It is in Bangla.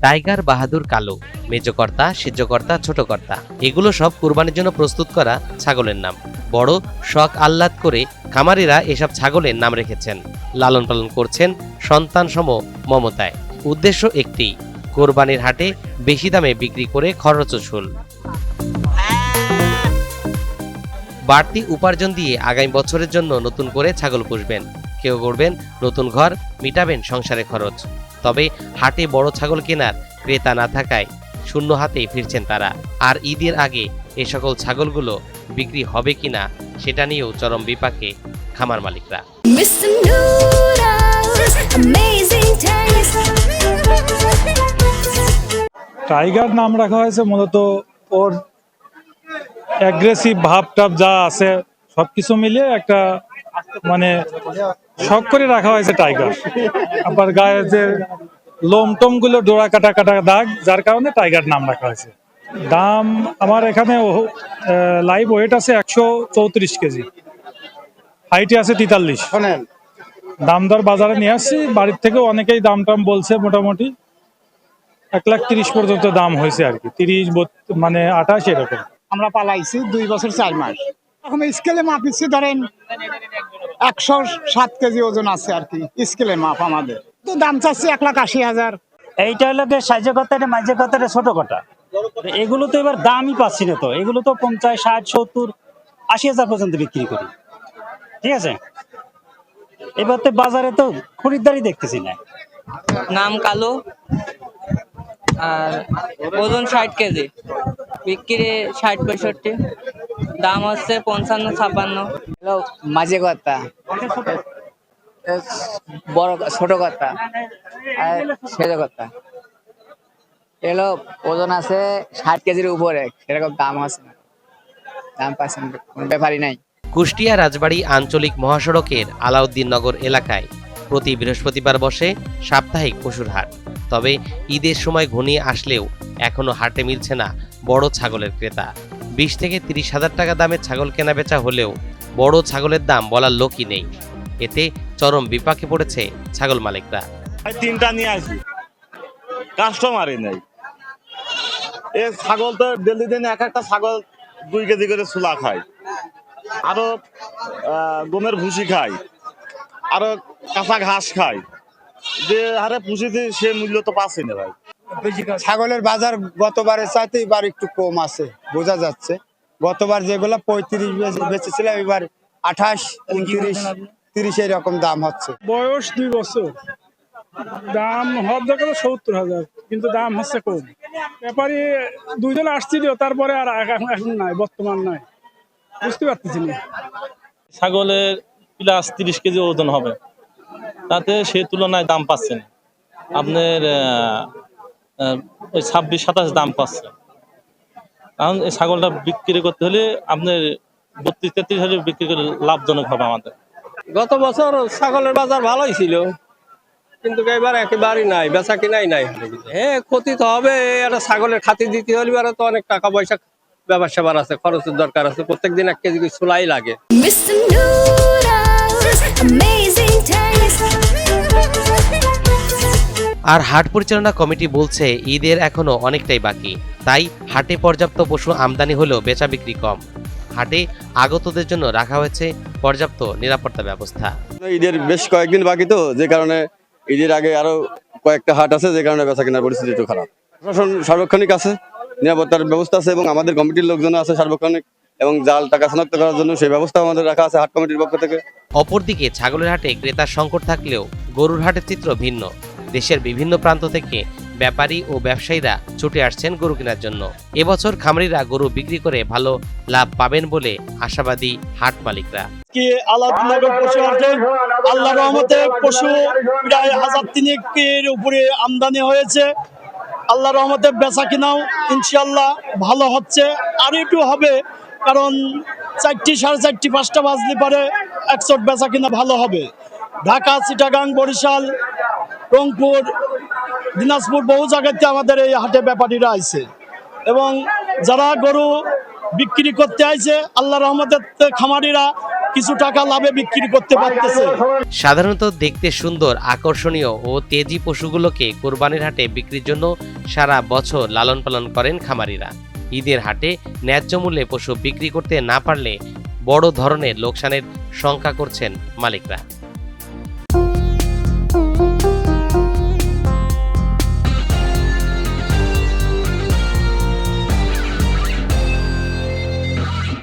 টাইগার বাহাদুর কালো, মেজকর্তা, সেজকর্তা, ছোটকর্তা এগুলো সব কুরবানির জন্য প্রস্তুত করা ছাগলের নাম। বড় শখ আহ্লাদ করে খামারিরা এসব ছাগলের নাম রেখেছেন, লালন পালন করছেন সন্তান সম মমতায়। উদ্দেশ্য একটি, কোরবানির হাটে বেশি দামে বিক্রি করে খরচ উসুল। বাড়তি উপার্জন দিয়ে আগামী বছরের জন্য নতুন করে ছাগল পুষবেন, কেউ করবেন নতুন ঘর, মিটাবেন সংসারের খরচ। তবে হাটে বড় ছাগল কেনার ক্রেতা না থাকায় শূন্য হাতেই ফিরছেন তারা। আর ঈদের আগে এ সকল ছাগলগুলো বিক্রি হবে কিনা সেটা নিয়েও চরম বিপাকে খামার মালিকরা। টাইগার নাম রাখা হয়েছে মূলত ওর অ্যাগ্রেসিভ ভাবটাপ যা আছে সবকিছু মিলিয়ে একটা মানে শখ করে রাখা হয়েছে টাইগার। আবার গায়ের যে লোম টোম গুলো ডোরা কাটা কাটা দাগ, যার কারণে টাইগার নাম রাখা হয়েছে। দাম আমার এখানে লাইভ ওয়েট আছে 134 কেজি, হাইটে আছে 43। দাম দর বাজারে নিয়ে আসছি, বাড়ির থেকে অনেকেই দাম টাম বলছে, মোটামুটি 1,30,000 পর্যন্ত দাম হয়েছে আর কি, 30 মানে 28 এরকম। আমরা পালাইছি 2 বছর 4 মাস। এখন স্কেলে মাপিছি ধরেন 107 কেজি ওজন আছে আর কি, স্কেলে মাপ আমাদের। তো দাম চাচ্ছি 1,80,000। এইটা হলো সাইজে কথা, এটা মাইজে কথা, এটা ছোট কথা। এগুলো তো এবার দামই পাচ্ছি না, তো এগুলো তো 50, 60, 70, 80,000 পর্যন্ত বিক্রি করি। ঠিক আছে, এবার তো বাজারে তো খরিদ্দারি দেখতেছি না। নাম কালো, আর ওজন 60 কেজি, বিক্রি 60-65, দাম হচ্ছে 55-56। মাঝে কথা, বড় ছোট কথা আর সেজ কথা। এলো ওজন আছে 60 কেজির উপরে, সেরকম দাম আছে না, দাম পাচ্ছেন কোনো ব্যাপারই নাই। কুষ্টিয়া রাজবাড়ী আঞ্চলিক মহাসড়কের আলাউদ্দিননগর এলাকায় প্রতি বৃহস্পতিবার বসে সাপ্তাহিক পশুর হাট। তবে ঈদের সময় ঘনিয়ে আসলেও এখনো হাটে মিলছে না বড় ছাগলের ক্রেতা। 20 থেকে 30,000 টাকা দামের ছাগল কেনা বেচা হলেও বড় ছাগলের দাম বলার লোকই নেই। এতে চরম বিপাকে পড়েছে ছাগল মালিকরা। 3টা নিয়ে আসি, কাস্টমারই নেই। এই ছাগল তো ডেলি দিনে এক একটা ছাগল 2 কেজি করে ছোলা খায়, আরো গমের ভুসি খায়, আরো কাঁচা ঘাস খায়। যে হারে পুষিছি সে মূল্য তো পাচ্ছি না ভাই। ছাগলের বাজার গতবারের চাইতে এবার একটু কম আছে, বোঝা যাচ্ছে। গতবার যেগুলো 35 বেচেছিলাম, এবার 28, 29, 30 এরকম দাম হচ্ছে। বয়স 2 বছর, দাম হওয়ার দরকার 70,000, কিন্তু দাম হচ্ছে কম। ব্যাপারী 2 জন আসছিল, তারপরে আর এখন নাই, বর্তমান নাই, বুঝতে পারতেছি না। ছাগলের প্লাস 30 কেজি ওজন হবে, তাতে সে তুলনায় দাম পাচ্ছেন আপনার ওই 26-27 দাম পাচ্ছে। কারণ এই ছাগলটা বিক্রি করতে হলে আপনার 32-33 হাজার বিক্রি করে লাভজনক হবে আমাদের। গত বছর ছাগলের বাজার ভালোই ছিল, কিন্তু এবার একেবারেই নাই, বেচা কিনাই নাই। হ্যাঁ, ক্ষতি তো হবে। একটা ছাগলের খাতি দিতে হলে তো অনেক টাকা পয়সা ব্যাপার স্যাপার আছে, খরচের দরকার আছে। প্রত্যেকদিন 1 কেজি ছোলাই লাগে। আর হাট পরিচালনা কমিটি বলছে ঈদের এখনো অনেকটাই বাকি, তাই হাটে পর্যাপ্ত পশু আমদানি হলেও বেচা বিক্রি কম। হাটে আগতদের জন্য রাখা হয়েছে পর্যাপ্ত নিরাপত্তা ব্যবস্থা। ঈদের বেশ কয়েকদিন বাকি, তো যে কারণে ঈদের আগে আরো কয়েকটা হাট আছে, যে কারণে বেচা কেনার পরিস্থিতি একটু খারাপ। প্রশাসন সার্বক্ষণিক আছে, নিরাপত্তার ব্যবস্থা আছে, এবং আমাদের কমিটির লোকজন আছে সার্বক্ষণিক, এবং জাল টাকা শনাক্ত করার জন্য সেই ব্যবস্থা আমাদের রাখা আছে হাট কমিটির পক্ষ থেকে। অপরদিকে ছাগলের হাটে ক্রেতার সংকট থাকলেও গরুর হাটের চিত্র ভিন্ন। দেশের বিভিন্ন প্রান্ত থেকে ব্যাপারী ও ব্যবসায়ীরা ছুটে আসছেন গরু কেনার জন্য। এবছর খামারিরা গরু বিক্রি করে ভালো লাভ পাবেন বলে আশাবাদী হাট মালিকরা। আলাউদ্দিননগর পশু হাটে আল্লাহর রহমতে পশু প্রায় 1,300-এর উপরে আমদানি হয়েছে। আল্লাহর রহমতে বেচা কিনাও ইনশাআল্লাহ ভালো হচ্ছে, আর একটু হবে, কারণ 4টি, 4:30, 5টা বাজলে পরে একচট বেচা কিনা ভালো হবে। ঢাকা, চিটাগাং, বরিশাল, রংপুর, দিনাজপুর বহু জায়গাতে আমাদের এই হাটে ব্যাপারীরা আইছে, এবং যারা গরু বিক্রি করতে আইছে আল্লাহর রহমতে খামারিরা কিছু টাকা লাভে বিক্রি করতে পারতেছে। সাধারণত দেখতে সুন্দর, আকর্ষণীয় ও তেজি পশুগুলোকে কোরবানির হাটে বিক্রির জন্য সারা বছর লালন পালন করেন খামারিরা। ঈদের হাটে ন্যায্য মূল্যে পশু বিক্রি করতে না পারলে বড় ধরনের লোকসানের শঙ্কা করছেন মালিকরা।